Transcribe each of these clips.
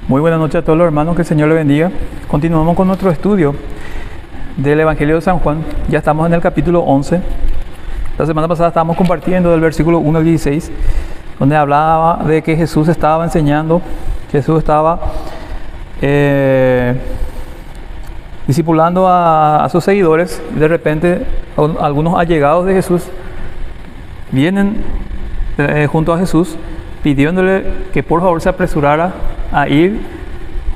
Muy buenas noches a todos los hermanos, que el Señor les bendiga. Continuamos con nuestro estudio del Evangelio de San Juan. Ya estamos en el capítulo 11. La semana pasada estábamos compartiendo del versículo 1 al 16, donde hablaba de que Jesús estaba enseñando, Jesús estaba discipulando a sus seguidores, y de repente algunos allegados de Jesús vienen junto a Jesús pidiéndole que por favor se apresurara a ir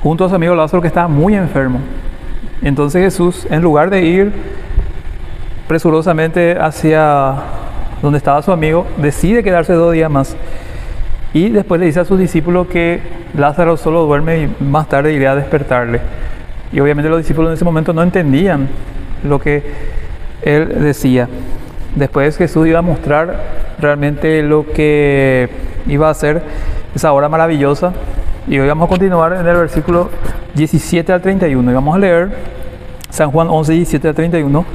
junto a su amigo Lázaro, que estaba muy enfermo. Entonces Jesús, en lugar de ir presurosamente hacia donde estaba su amigo, decide quedarse 2 días más, y después le dice a sus discípulos que Lázaro solo duerme y más tarde iría a despertarle. Y obviamente los discípulos en ese momento no entendían lo que él decía. Después Jesús iba a mostrar realmente lo que iba a hacer esa hora maravillosa. Y hoy vamos a continuar en el versículo 17 al 31. Y vamos a leer San Juan 11, 17 al 31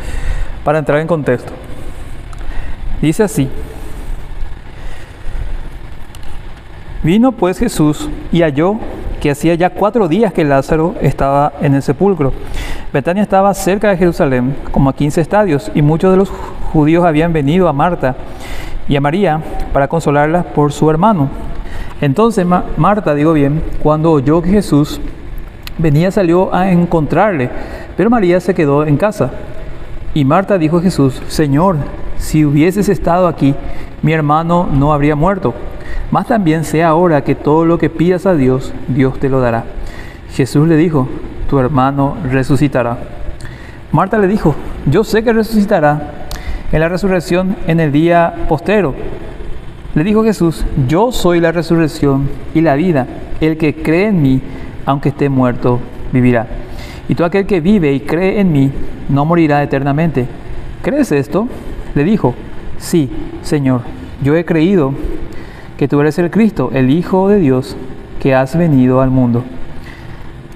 para entrar en contexto. Dice así: Vino pues Jesús y halló que hacía ya 4 días que Lázaro estaba en el sepulcro. Betania estaba cerca de Jerusalén, como a 15 estadios, y muchos de los judíos habían venido a Marta y a María para consolarlas por su hermano. Entonces Marta, cuando oyó que Jesús venía, salió a encontrarle, pero María se quedó en casa. Y Marta dijo a Jesús: Señor, si hubieses estado aquí, mi hermano no habría muerto. Mas también sé ahora que todo lo que pidas a Dios, Dios te lo dará. Jesús le dijo: tu hermano resucitará. Marta le dijo: yo sé que resucitará en la resurrección en el día postrero. Le dijo Jesús: yo soy la resurrección y la vida. El que cree en mí, aunque esté muerto, vivirá. Y todo aquel que vive y cree en mí, no morirá eternamente. ¿Crees esto? Le dijo: sí, Señor, yo he creído que tú eres el Cristo, el Hijo de Dios, que has venido al mundo.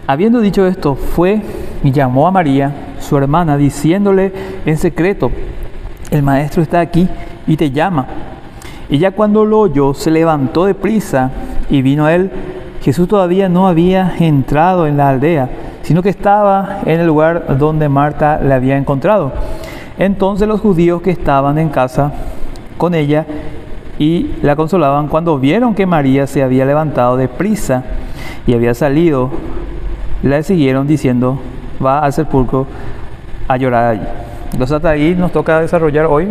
Habiendo dicho esto, fue y llamó a María, su hermana, diciéndole en secreto: el Maestro está aquí y te llama. Y ya cuando lo oyó, se levantó de prisa y vino a él. Jesús todavía no había entrado en la aldea, sino que estaba en el lugar donde Marta le había encontrado. Entonces los judíos que estaban en casa con ella y la consolaban, cuando vieron que María se había levantado de prisa y había salido, la siguieron diciendo: va al sepulcro a llorar allí. Entonces hasta ahí nos toca desarrollar hoy.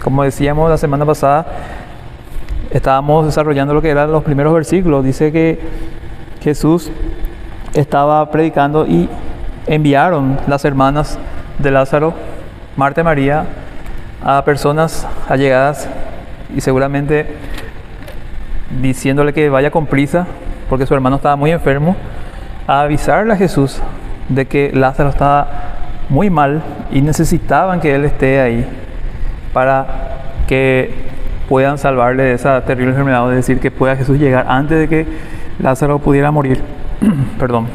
Como decíamos la semana pasada, estábamos desarrollando lo que eran los primeros versículos. Dice que Jesús estaba predicando y enviaron las hermanas de Lázaro, Marta y María, a personas allegadas, y seguramente diciéndole que vaya con prisa porque su hermano estaba muy enfermo, a avisarle a Jesús de que Lázaro estaba muy mal y necesitaban que él esté ahí para que puedan salvarle de esa terrible enfermedad, es decir, que pueda Jesús llegar antes de que Lázaro pudiera morir. Perdón.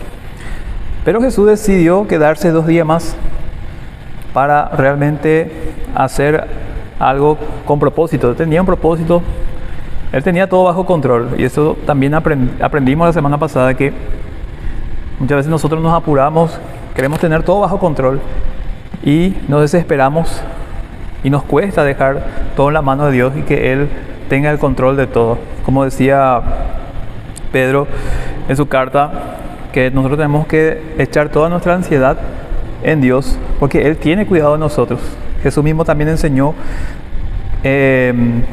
Pero Jesús decidió quedarse 2 días más para realmente hacer algo con propósito. Tenía un propósito, él tenía todo bajo control, y eso también aprendimos la semana pasada, que muchas veces nosotros nos apuramos, queremos tener todo bajo control y nos desesperamos y nos cuesta dejar todo en la mano de Dios y que Él tenga el control de todo. Como decía Pedro en su carta, que nosotros tenemos que echar toda nuestra ansiedad en Dios, porque Él tiene cuidado de nosotros. Jesús mismo también enseñó en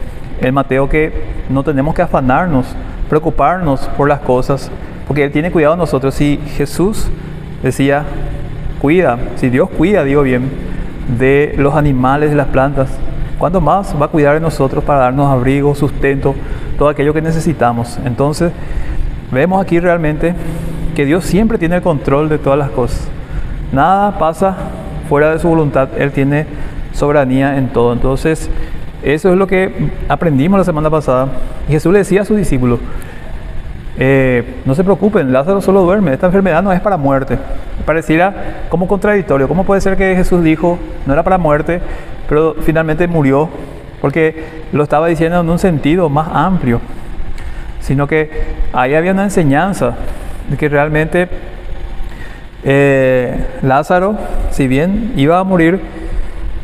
Mateo que no tenemos que afanarnos, preocuparnos por las cosas, porque Él tiene cuidado de nosotros. Si Jesús decía, si Dios cuida, de los animales, de las plantas, ¿cuánto más va a cuidar de nosotros para darnos abrigo, sustento, todo aquello que necesitamos? Entonces, vemos aquí realmente que Dios siempre tiene el control de todas las cosas. Nada pasa fuera de su voluntad. Él tiene soberanía en todo. Entonces, eso es lo que aprendimos la semana pasada. Y Jesús le decía a sus discípulos: no se preocupen, Lázaro solo duerme, esta enfermedad no es para muerte. Pareciera como contradictorio. ¿Cómo puede ser que Jesús dijo no era para muerte, pero finalmente murió? Porque lo estaba diciendo en un sentido más amplio, sino que ahí había una enseñanza de que realmente Lázaro, si bien iba a morir,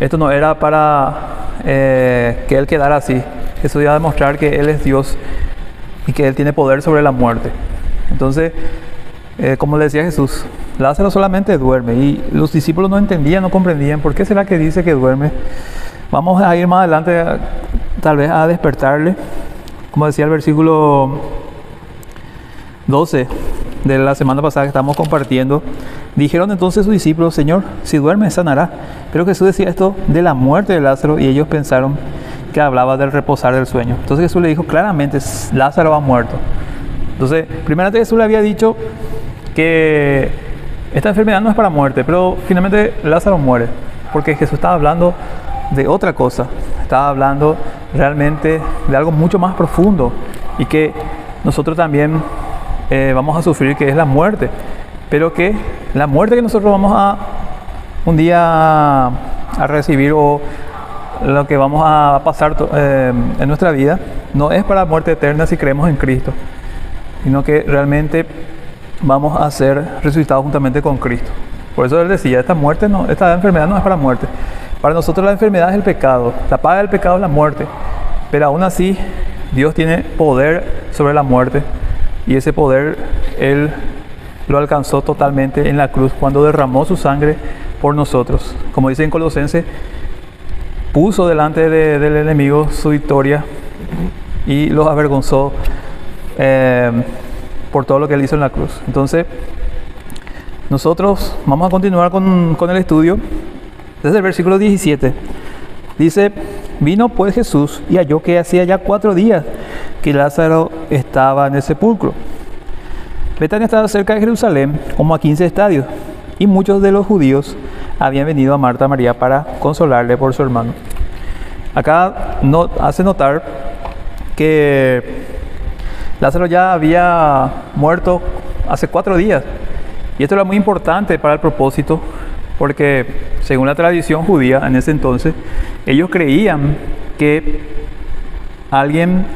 esto no era para que él quedara así. Eso iba a demostrar que Él es Dios y que Él tiene poder sobre la muerte. Entonces, como le decía Jesús, Lázaro solamente duerme, y los discípulos no entendían, no comprendían por qué será que dice que duerme. Vamos a ir más adelante, tal vez a despertarle, como decía el versículo 12 de la semana pasada que estamos compartiendo. Dijeron entonces sus discípulos: Señor, si duerme sanará. Pero Jesús decía esto de la muerte de Lázaro, y ellos pensaron que hablaba del reposar del sueño. Entonces Jesús le dijo claramente: Lázaro ha muerto. Entonces, primeramente Jesús le había dicho que esta enfermedad no es para muerte, pero finalmente Lázaro muere, porque Jesús estaba hablando de otra cosa. Estaba hablando realmente de algo mucho más profundo, y que nosotros también vamos a sufrir, que es la muerte, pero que la muerte que nosotros vamos a un día a recibir, o lo que vamos a pasar en nuestra vida, no es para muerte eterna si creemos en Cristo, sino que realmente vamos a ser resucitados juntamente con Cristo. Por eso Él decía, esta enfermedad no es para muerte. Para nosotros la enfermedad es el pecado, la paga del pecado es la muerte, pero aún así Dios tiene poder sobre la muerte, y ese poder Él lo alcanzó totalmente en la cruz cuando derramó su sangre por nosotros. Como dice en Colosenses, puso delante del enemigo su victoria y los avergonzó por todo lo que Él hizo en la cruz. Entonces, nosotros vamos a continuar con el estudio desde el versículo 17. Dice: vino pues Jesús y halló que hacía ya 4 días que Lázaro estaba en el sepulcro. Betania estaba cerca de Jerusalén, como a 15 estadios, y muchos de los judíos habían venido a Marta y María para consolarle por su hermano. Acá hace notar que Lázaro ya había muerto hace 4 días, y esto era muy importante para el propósito, porque según la tradición judía en ese entonces, ellos creían que alguien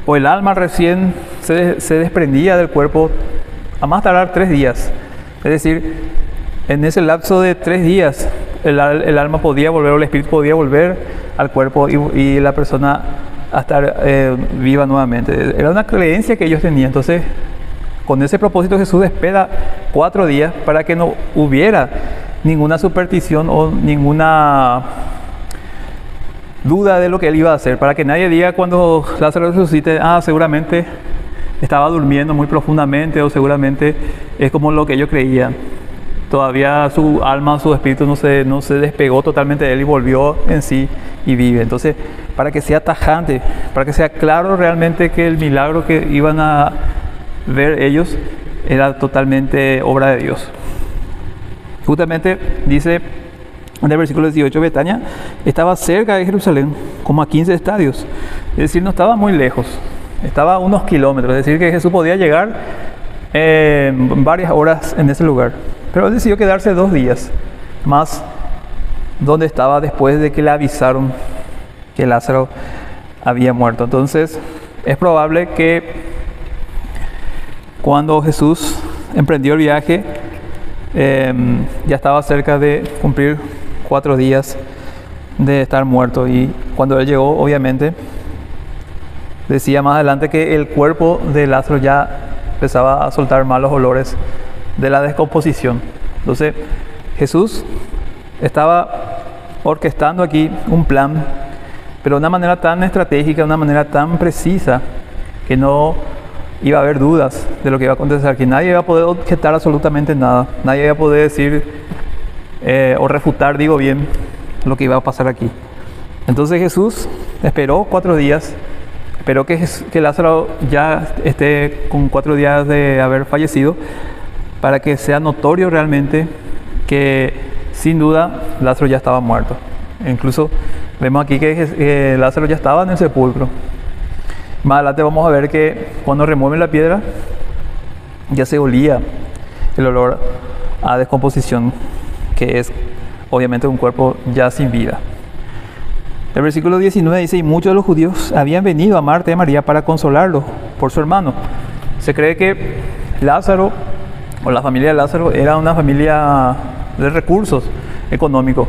o el alma recién se desprendía del cuerpo a más tardar 3 días. Es decir, en ese lapso de 3 días el alma podía volver, o el espíritu podía volver al cuerpo, y la persona a estar viva nuevamente. Era una creencia que ellos tenían. Entonces, con ese propósito Jesús espera 4 días para que no hubiera ninguna superstición o ninguna duda de lo que Él iba a hacer, para que nadie diga cuando Lázaro resucite: seguramente estaba durmiendo muy profundamente, o seguramente es como lo que ellos creían. Todavía su alma, su espíritu no se despegó totalmente de Él y volvió en sí y vive. Entonces, para que sea tajante, para que sea claro realmente que el milagro que iban a ver ellos era totalmente obra de Dios. Justamente dice en el versículo 18: Betania estaba cerca de Jerusalén, como a 15 estadios. Es decir, no estaba muy lejos, estaba a unos kilómetros. Es decir, que Jesús podía llegar en varias horas en ese lugar. Pero Él decidió quedarse 2 días más donde estaba, después de que le avisaron que Lázaro había muerto. Entonces, es probable que cuando Jesús emprendió el viaje, ya estaba cerca de cumplir 4 días de estar muerto. Y cuando Él llegó, obviamente, decía más adelante que el cuerpo de Lázaro ya empezaba a soltar malos olores de la descomposición. Entonces, Jesús estaba orquestando aquí un plan, pero de una manera tan estratégica, de una manera tan precisa, que no iba a haber dudas de lo que iba a acontecer, que nadie iba a poder objetar absolutamente nada, nadie iba a poder decir o refutar, lo que iba a pasar aquí. Entonces Jesús esperó 4 días, esperó que Lázaro ya esté con 4 días de haber fallecido, para que sea notorio realmente que sin duda Lázaro ya estaba muerto. Incluso vemos aquí que Lázaro ya estaba en el sepulcro. Más adelante vamos a ver que cuando remueven la piedra ya se olía el olor a descomposición, que es obviamente un cuerpo ya sin vida. El versículo 19 dice: y muchos de los judíos habían venido a Marta y a María para consolarlos por su hermano. Se cree que Lázaro o la familia de Lázaro, era una familia de recursos económicos,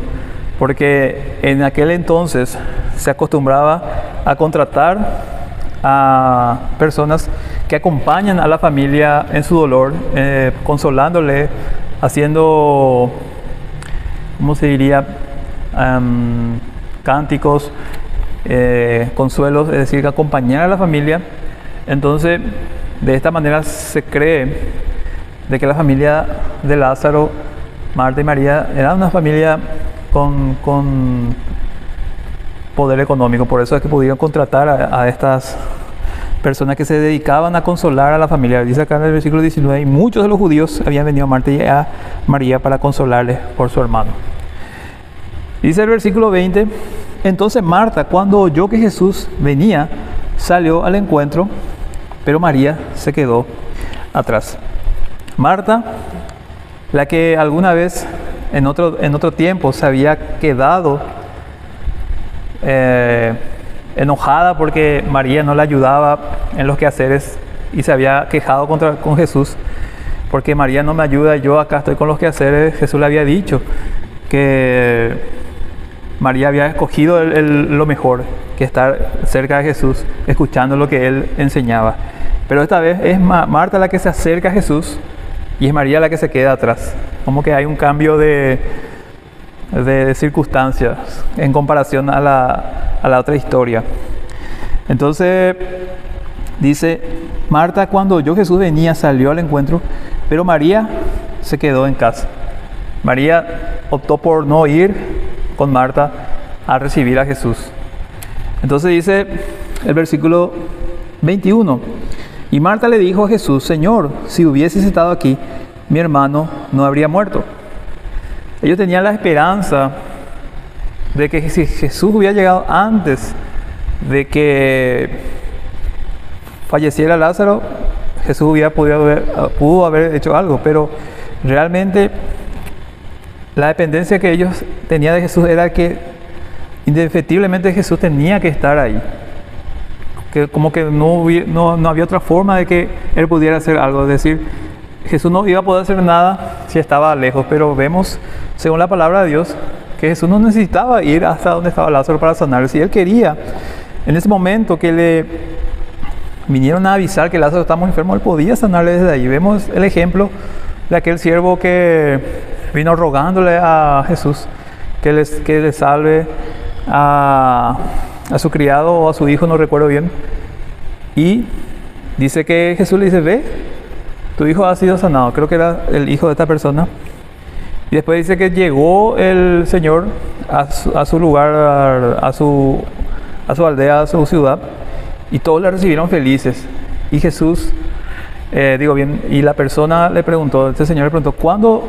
porque en aquel entonces se acostumbraba a contratar a personas que acompañan a la familia en su dolor, consolándole, haciendo, ¿cómo se diría? Cánticos, consuelos, es decir, acompañar a la familia. Entonces, de esta manera se cree de que la familia de Lázaro, Marta y María, era una familia con poder económico. Por eso es que pudieron contratar a estas personas que se dedicaban a consolar a la familia. Dice acá en el versículo 19, y muchos de los judíos habían venido a Marta y a María para consolarles por su hermano. Dice el versículo 20, entonces Marta, cuando oyó que Jesús venía, salió al encuentro, pero María se quedó atrás. Marta, la que alguna vez en otro tiempo se había quedado enojada porque María no le ayudaba en los quehaceres y se había quejado con Jesús, porque María no me ayuda, yo acá estoy con los quehaceres. Jesús le había dicho que María había escogido lo mejor, que estar cerca de Jesús, escuchando lo que Él enseñaba. Pero esta vez es Marta la que se acerca a Jesús y es María la que se queda atrás. Como que hay un cambio de circunstancias en comparación a la otra historia. Entonces dice, Marta cuando oyó que Jesús venía salió al encuentro, pero María se quedó en casa. María optó por no ir con Marta a recibir a Jesús. Entonces dice el versículo 21, y Marta le dijo a Jesús, Señor, si hubieses estado aquí, mi hermano no habría muerto. Ellos tenían la esperanza de que si Jesús hubiera llegado antes de que falleciera Lázaro, Jesús pudo haber hecho algo, pero realmente la dependencia que ellos tenían de Jesús era que indefectiblemente Jesús tenía que estar ahí. Que como que no había otra forma de que Él pudiera hacer algo. Es decir, Jesús no iba a poder hacer nada si estaba lejos, pero vemos, según la palabra de Dios, que Jesús no necesitaba ir hasta donde estaba Lázaro para sanar. Si Él quería, en ese momento que le vinieron a avisar que Lázaro estaba muy enfermo, Él podía sanarle desde ahí. Vemos el ejemplo de aquel siervo que vino rogándole a Jesús que le salve a su criado o a su hijo, no recuerdo bien. Y dice que Jesús le dice, ve, tu hijo ha sido sanado. Creo que era el hijo de esta persona. Y después dice que llegó el Señor a su lugar, a su aldea, a su ciudad, y todos le recibieron felices. Y Jesús, y la persona le preguntó, este Señor le preguntó, ¿cuándo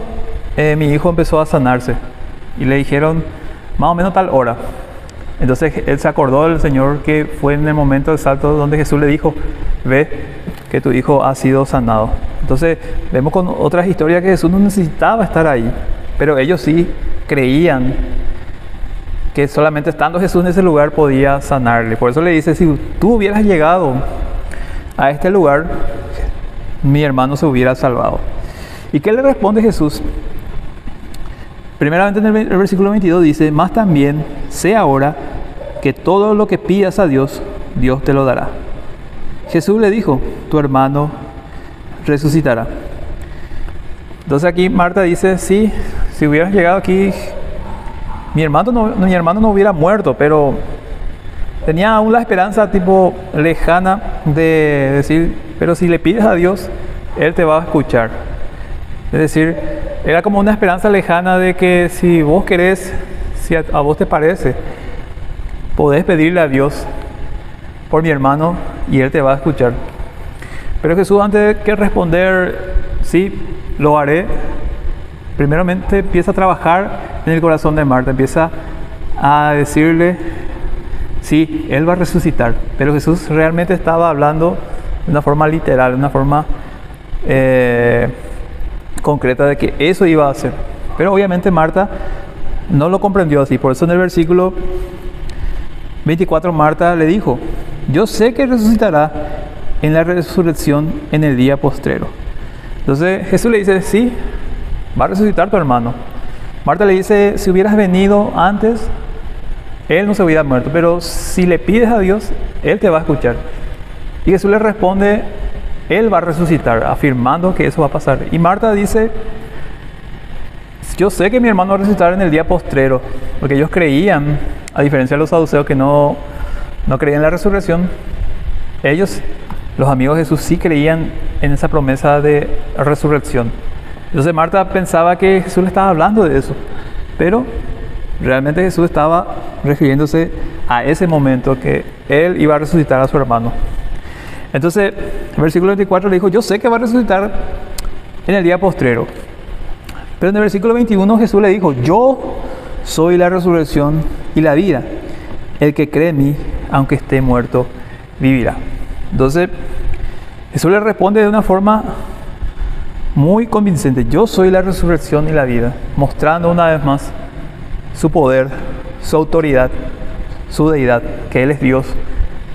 mi hijo empezó a sanarse? Y le dijeron, más o menos tal hora. Entonces él se acordó del Señor que fue en el momento exacto donde Jesús le dijo, ve que tu hijo ha sido sanado. Entonces vemos con otras historias que Jesús no necesitaba estar ahí, pero ellos sí creían que solamente estando Jesús en ese lugar podía sanarle. Por eso le dice, si tú hubieras llegado a este lugar, mi hermano se hubiera salvado. ¿Y qué le responde Jesús? Primeramente en el versículo 22 dice, más también sé ahora que todo lo que pidas a Dios, Dios te lo dará. Jesús le dijo, tu hermano resucitará. Entonces aquí Marta dice, sí, si hubieras llegado aquí, mi hermano no hubiera muerto, pero tenía aún la esperanza tipo lejana de decir, pero si le pides a Dios, Él te va a escuchar. Es decir, era como una esperanza lejana de que si vos querés, si a vos te parece, podés pedirle a Dios por mi hermano y Él te va a escuchar. Pero Jesús, antes de que responder, sí, lo haré, primeramente empieza a trabajar en el corazón de Marta, empieza a decirle, sí, Él va a resucitar. Pero Jesús realmente estaba hablando de una forma literal, de una forma concreta de que eso iba a hacer. Pero obviamente Marta no lo comprendió así. Por eso en el versículo 24 Marta le dijo, yo sé que resucitará en la resurrección en el día postrero. Entonces Jesús le dice, sí, va a resucitar tu hermano. Marta le dice, si hubieras venido antes, él no se hubiera muerto, pero si le pides a Dios, Él te va a escuchar. Y Jesús le responde, Él va a resucitar, afirmando que eso va a pasar. Y Marta dice, yo sé que mi hermano va a resucitar en el día postrero, porque ellos creían, a diferencia de los saduceos que no creían en la resurrección, ellos, los amigos de Jesús, sí creían en esa promesa de resurrección. Entonces Marta pensaba que Jesús le estaba hablando de eso, pero realmente Jesús estaba refiriéndose a ese momento que Él iba a resucitar a su hermano. Entonces, el versículo 24 le dijo, yo sé que va a resucitar en el día postrero. Pero en el versículo 21 Jesús le dijo, yo soy la resurrección y la vida. El que cree en mí, aunque esté muerto, vivirá. Entonces, Jesús le responde de una forma muy convincente, yo soy la resurrección y la vida, mostrando una vez más su poder, su autoridad, su deidad, que Él es Dios,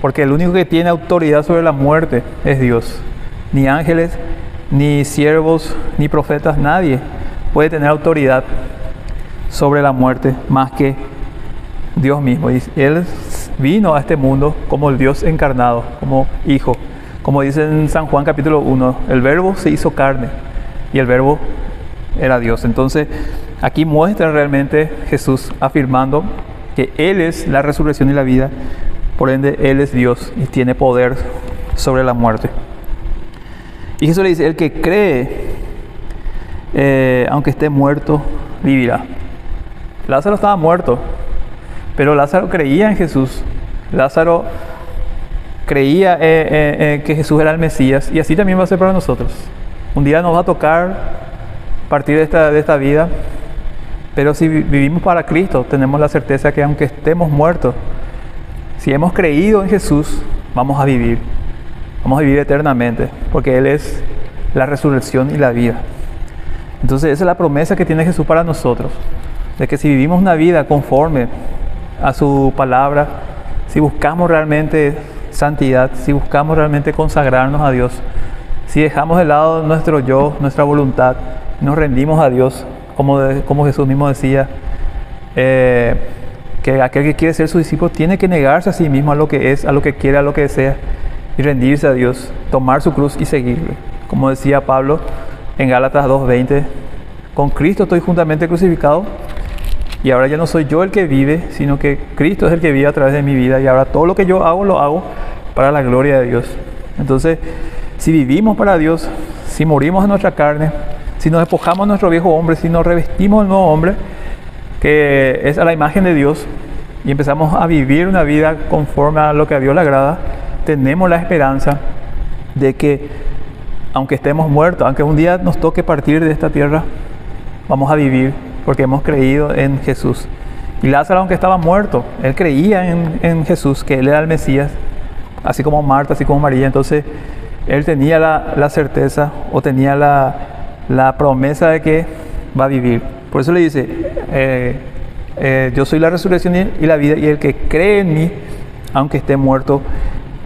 porque el único que tiene autoridad sobre la muerte es Dios. Ni ángeles, ni siervos, ni profetas, nadie puede tener autoridad sobre la muerte más que Dios mismo. Y Él vino a este mundo como el Dios encarnado, como Hijo. Como dice en San Juan capítulo 1, el Verbo se hizo carne y el Verbo era Dios. Entonces, aquí muestra realmente Jesús afirmando que Él es la resurrección y la vida, por ende Él es Dios y tiene poder sobre la muerte. Y Jesús le dice, el que cree, aunque esté muerto, vivirá. Lázaro estaba muerto, pero Lázaro creía en Jesús. Lázaro creía que Jesús era el Mesías, y así también va a ser para nosotros. Un día nos va a tocar partir de esta vida, pero si vivimos para Cristo, tenemos la certeza que aunque estemos muertos, si hemos creído en Jesús, vamos a vivir eternamente, porque Él es la resurrección y la vida. Entonces esa es la promesa que tiene Jesús para nosotros, de que si vivimos una vida conforme a su palabra, si buscamos realmente santidad, si buscamos realmente consagrarnos a Dios, si dejamos de lado nuestro yo, nuestra voluntad, nos rendimos a Dios, como Jesús mismo decía, que aquel que quiere ser su discípulo tiene que negarse a sí mismo, a lo que es, a lo que quiere, a lo que desea, y rendirse a Dios, tomar su cruz y seguirle. Como decía Pablo en Gálatas 2:20, con Cristo estoy juntamente crucificado, y ahora ya no soy yo el que vive, sino que Cristo es el que vive a través de mi vida, y ahora todo lo que yo hago, lo hago para la gloria de Dios. Entonces, si vivimos para Dios, si morimos en nuestra carne, si nos despojamos de nuestro viejo hombre, si nos revestimos del nuevo hombre, que es a la imagen de Dios, y empezamos a vivir una vida conforme a lo que a Dios le agrada, tenemos la esperanza de que, aunque estemos muertos, aunque un día nos toque partir de esta tierra, vamos a vivir porque hemos creído en Jesús. Y Lázaro, aunque estaba muerto, él creía en Jesús, que Él era el Mesías, así como Marta, así como María. Entonces, él tenía la certeza, o tenía la promesa de que va a vivir. Por eso le dice, yo soy la resurrección y la vida, y el que cree en mí, aunque esté muerto,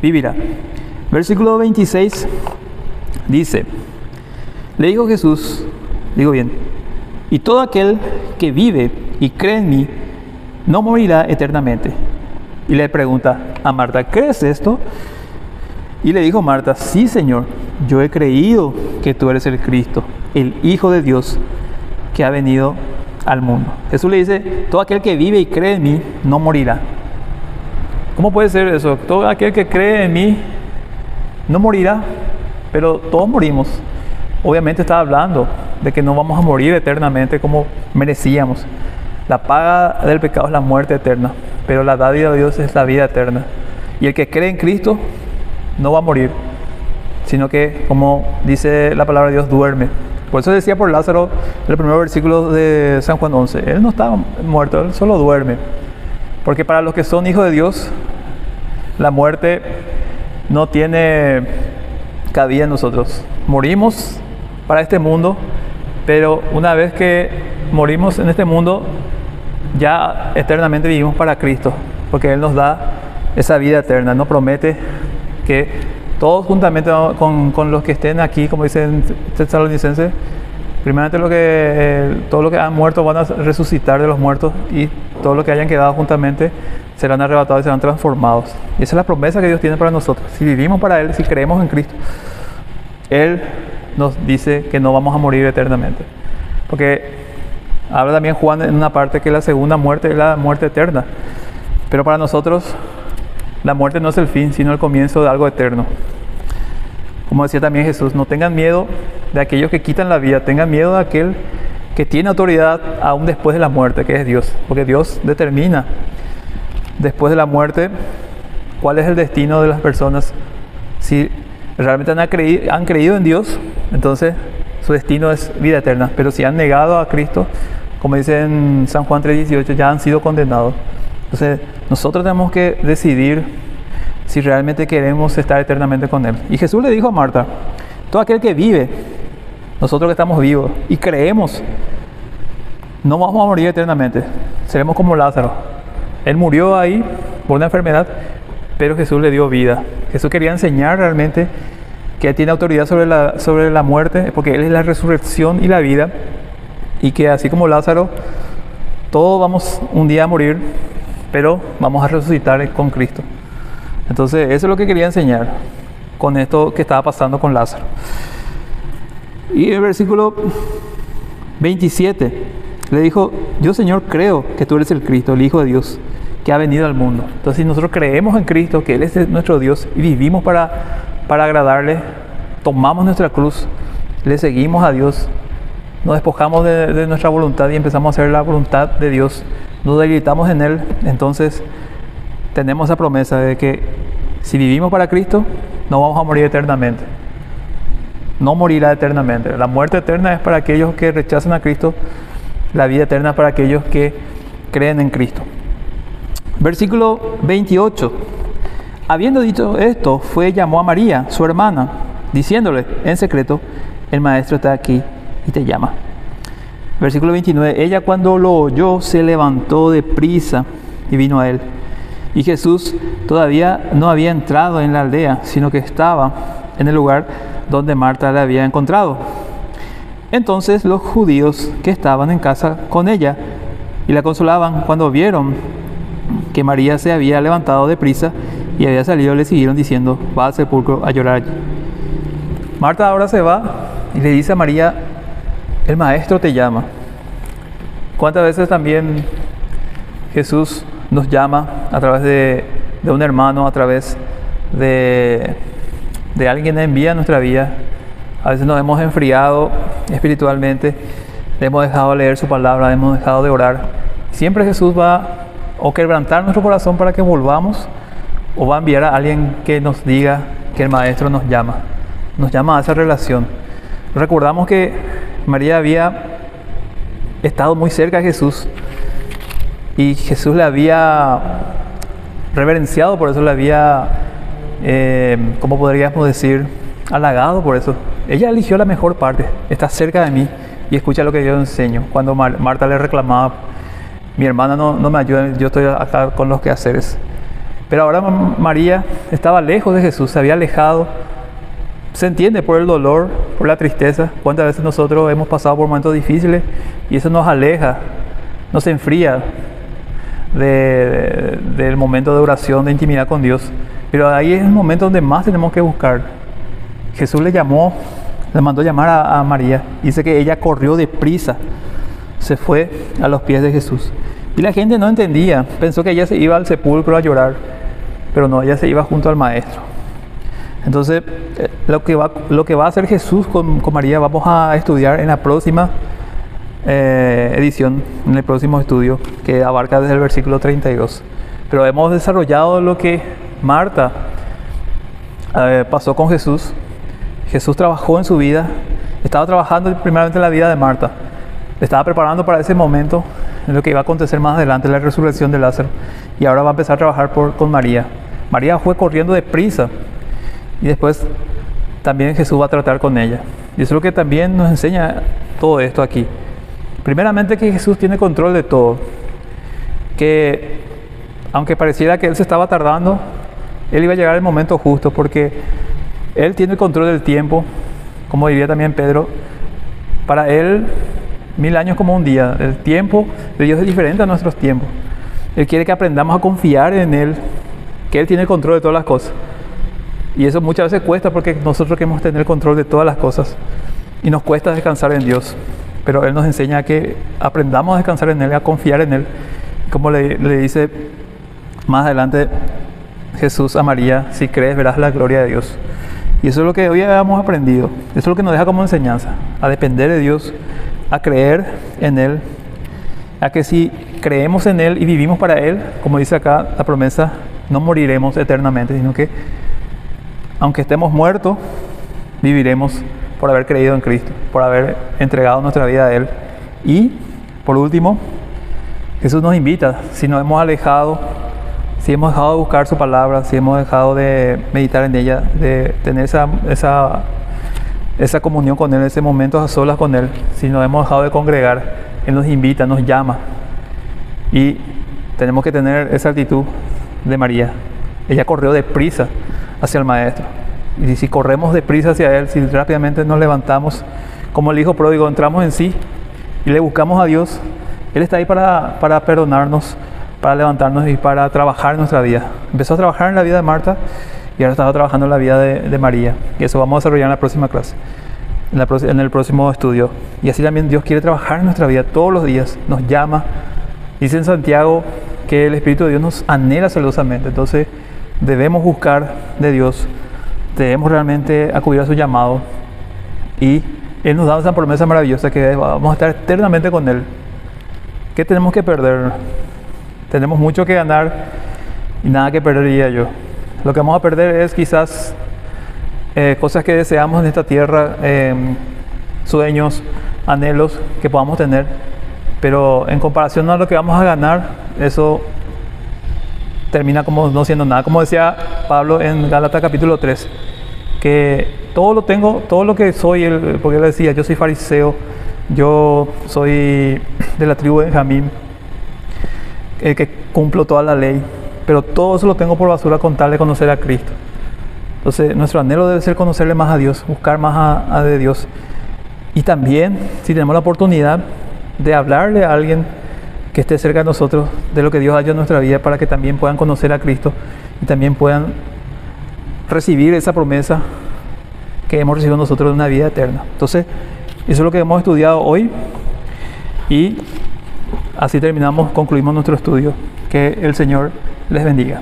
vivirá. Versículo 26 dice, le dijo Jesús, digo bien, y todo aquel que vive y cree en mí, no morirá eternamente. Y le pregunta a Marta, ¿crees esto? Y le dijo Marta, sí, Señor, yo he creído que tú eres el Cristo, el Hijo de Dios, que ha venido al mundo. Jesús le dice, todo aquel que vive y cree en mí, no morirá. ¿Cómo puede ser eso? Todo aquel que cree en mí, no morirá, pero todos morimos. Obviamente está hablando de que no vamos a morir eternamente como merecíamos. La paga del pecado es la muerte eterna, pero la dádiva de Dios es la vida eterna. Y el que cree en Cristo no va a morir, sino que, como dice la palabra de Dios, duerme. Por eso decía por Lázaro, en el primer versículo de San Juan 11, él no estaba muerto, él solo duerme. Porque para los que son hijos de Dios, la muerte no tiene cabida en nosotros. Morimos para este mundo, pero una vez que morimos en este mundo, ya eternamente vivimos para Cristo, porque Él nos da esa vida eterna. Nos promete que todos juntamente con los que estén aquí, como dicen Tesalonicenses, primeramente todos los que han muerto van a resucitar de los muertos, y todos los que hayan quedado juntamente serán arrebatados y serán transformados. Y esa es la promesa que Dios tiene para nosotros. Si vivimos para Él, si creemos en Cristo, Él nos dice que no vamos a morir eternamente. Porque habla también Juan en una parte que la segunda muerte es la muerte eterna. Pero para nosotros la muerte no es el fin, sino el comienzo de algo eterno. Como decía también Jesús, no tengan miedo de aquellos que quitan la vida, tengan miedo de aquel que tiene autoridad aún después de la muerte, que es Dios. Porque Dios determina después de la muerte cuál es el destino de las personas. Si realmente han creído en Dios, entonces su destino es vida eterna. Pero si han negado a Cristo, como dice en San Juan 3:18, ya han sido condenados. Entonces nosotros tenemos que decidir si realmente queremos estar eternamente con Él. Y Jesús le dijo a Marta, todo aquel que vive, nosotros que estamos vivos y creemos, no vamos a morir eternamente, seremos como Lázaro. Él murió ahí por una enfermedad, pero Jesús le dio vida. Jesús quería enseñar realmente que Él tiene autoridad sobre la muerte, porque Él es la resurrección y la vida, y que así como Lázaro, todos vamos un día a morir, pero vamos a resucitar con Cristo. Entonces eso es lo que quería enseñar con esto que estaba pasando con Lázaro. Y el versículo 27 le dijo, yo Señor creo que tú eres el Cristo, el Hijo de Dios, que ha venido al mundo. Entonces si nosotros creemos en Cristo, que Él es nuestro Dios, y vivimos para agradarle, tomamos nuestra cruz, le seguimos a Dios, nos despojamos de nuestra voluntad y empezamos a hacer la voluntad de Dios, nos deleitamos en Él, entonces tenemos esa promesa de que si vivimos para Cristo, no vamos a morir eternamente. No morirá eternamente. La muerte eterna es para aquellos que rechazan a Cristo, la vida eterna es para aquellos que creen en Cristo. Versículo 28. Habiendo dicho esto, llamó a María, su hermana, diciéndole en secreto, el maestro está aquí y te llama. Versículo 29. Ella cuando lo oyó se levantó de prisa y vino a él. Y Jesús todavía no había entrado en la aldea, sino que estaba en el lugar donde Marta le había encontrado. Entonces los judíos que estaban en casa con ella y la consolaban, cuando vieron que María se había levantado de prisa y había salido, le siguieron diciendo, va al sepulcro a llorar allí. Marta ahora se va y le dice a María, el maestro te llama. ¿Cuántas veces también Jesús nos llama a través de un hermano, a través de alguien que envía a nuestra vida? A veces nos hemos enfriado espiritualmente, hemos dejado de leer su palabra, hemos dejado de orar. Siempre Jesús va o quebrantar nuestro corazón para que volvamos, o va a enviar a alguien que nos diga que el maestro nos llama a esa relación. Recordamos que María había estado muy cerca de Jesús y Jesús le había reverenciado, por eso le había, ¿cómo podríamos decir? Halagado por eso. Ella eligió la mejor parte, está cerca de mí y escucha lo que yo enseño. Cuando Marta le reclamaba, mi hermana no me ayuda, yo estoy acá con los quehaceres. Pero ahora María estaba lejos de Jesús, se había alejado. Se entiende por el dolor, por la tristeza. Cuántas veces nosotros hemos pasado por momentos difíciles y eso nos aleja, nos enfría del momento de oración, de intimidad con Dios. Pero ahí es el momento donde más tenemos que buscar. Jesús le mandó llamar a María. Dice que ella corrió deprisa, se fue a los pies de Jesús. Y la gente no entendía, pensó que ella se iba al sepulcro a llorar, pero no, ella se iba junto al maestro. Entonces, lo que va a hacer Jesús con María, vamos a estudiar en la próxima edición, en el próximo estudio, que abarca desde el versículo 32. Pero hemos desarrollado lo que Marta pasó con Jesús. Jesús trabajó en su vida, estaba trabajando primeramente en la vida de Marta, le estaba preparando para ese momento en lo que iba a acontecer más adelante, la resurrección de Lázaro, y ahora va a empezar a trabajar con María. María fue corriendo deprisa y después también Jesús va a tratar con ella, y eso es lo que también nos enseña todo esto aquí. Primeramente, que Jesús tiene control de todo, que aunque pareciera que Él se estaba tardando, Él iba a llegar el momento justo, porque Él tiene el control del tiempo, como diría también Pedro. Para Él, 1000 años como un día. El tiempo de Dios es diferente a nuestros tiempos. Él quiere que aprendamos a confiar en Él, que Él tiene el control de todas las cosas. Y eso muchas veces cuesta porque nosotros queremos tener el control de todas las cosas. Y nos cuesta descansar en Dios. Pero Él nos enseña a que aprendamos a descansar en Él, a confiar en Él. Como le dice más adelante Jesús a María: si crees verás la gloria de Dios. Y eso es lo que hoy hemos aprendido. Eso es lo que nos deja como enseñanza, a depender de Dios, a creer en Él, a que si creemos en Él y vivimos para Él, como dice acá la promesa, no moriremos eternamente, sino que aunque estemos muertos, viviremos por haber creído en Cristo, por haber entregado nuestra vida a Él. Y por último, Jesús nos invita, si nos hemos alejado, si hemos dejado de buscar su palabra, si hemos dejado de meditar en ella, de tener esa comunión con Él, ese momento a solas con Él, si nos hemos dejado de congregar, Él nos invita, nos llama. Y tenemos que tener esa actitud de María. Ella corrió deprisa hacia el Maestro. Y si corremos deprisa hacia Él, si rápidamente nos levantamos, como el hijo pródigo, entramos en sí y le buscamos a Dios, Él está ahí para perdonarnos, para levantarnos y para trabajar en nuestra vida. Empezó a trabajar en la vida de Marta y ahora está trabajando en la vida de María. Y eso vamos a desarrollar en la próxima clase, en el próximo estudio. Y así también Dios quiere trabajar en nuestra vida todos los días, nos llama. Dice en Santiago que el Espíritu de Dios nos anhela celosamente. Entonces debemos buscar de Dios, debemos realmente acudir a su llamado, y Él nos da esa promesa maravillosa que vamos a estar eternamente con Él. ¿Qué tenemos que perder? Tenemos mucho que ganar y nada que perder, diría yo. Lo que vamos a perder es quizás cosas que deseamos en esta tierra, sueños, anhelos que podamos tener, pero en comparación a lo que vamos a ganar, eso termina como no siendo nada. Como decía Pablo en Gálatas capítulo 3, que todo lo tengo, todo lo que soy, porque él decía: yo soy fariseo, yo soy de la tribu de Benjamín, el que cumplo toda la ley, pero todo eso lo tengo por basura con tal de conocer a Cristo. Entonces nuestro anhelo debe ser conocerle más a Dios, buscar más a de Dios. Y también, si tenemos la oportunidad de hablarle a alguien que esté cerca de nosotros de lo que Dios ha hecho en nuestra vida, para que también puedan conocer a Cristo y también puedan recibir esa promesa que hemos recibido nosotros de una vida eterna. Entonces, eso es lo que hemos estudiado hoy, y así concluimos nuestro estudio. Que el Señor les bendiga.